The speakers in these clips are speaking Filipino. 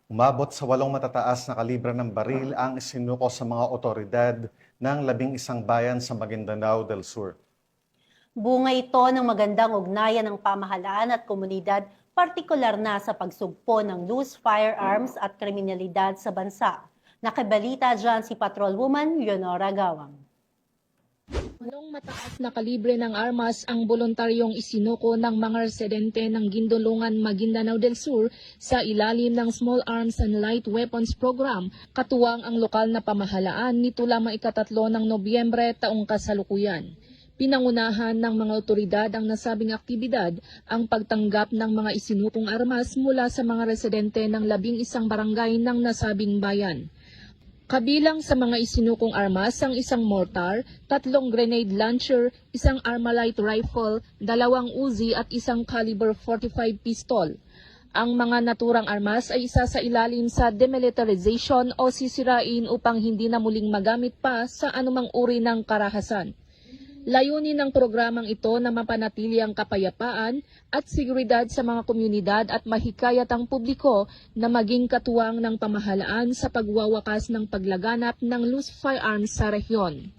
Umabot sa 8 matataas na kalibra ng baril ang isinuko sa mga otoridad ng 11 bayan sa Maguindanao del Sur. Bunga ito ng magandang ugnayan ng pamahalaan at komunidad, partikular na sa pagsugpo ng loose firearms at kriminalidad sa bansa. Nakabalita dyan si Patrolwoman Leonora Gawang. Anong mataas na kalibre ng armas ang voluntaryong isinuko ng mga residente ng Gindulungan, Maguindanao del Sur sa ilalim ng Small Arms and Light Weapons Program, katuwang ang lokal na pamahalaan nito lamang ika-3 ng Nobyembre taong kasalukuyan. Pinangunahan ng mga otoridad ang nasabing aktibidad ang pagtanggap ng mga isinukong armas mula sa mga residente ng 11 barangay ng nasabing bayan. Kabilang sa mga isinukong armas ang isang mortar, 3 grenade launcher, isang Armalite rifle, 2 Uzi at isang caliber 45 pistol. Ang mga naturang armas ay isa sa ilalim sa demilitarization o sisirain upang hindi na muling magamit pa sa anumang uri ng karahasan. Layunin ng programang ito na mapanatili ang kapayapaan at seguridad sa mga komunidad at mahikayat ang publiko na maging katuwang ng pamahalaan sa pagwawakas ng paglaganap ng loose firearms sa rehiyon.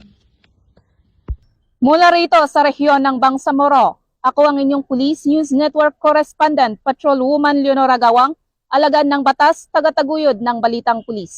Mula rito sa rehiyon ng Bangsamoro, ako ang inyong Police News Network Correspondent, Patrolwoman Leonora Gawang, alagad ng batas, tagataguyod ng Balitang Pulis.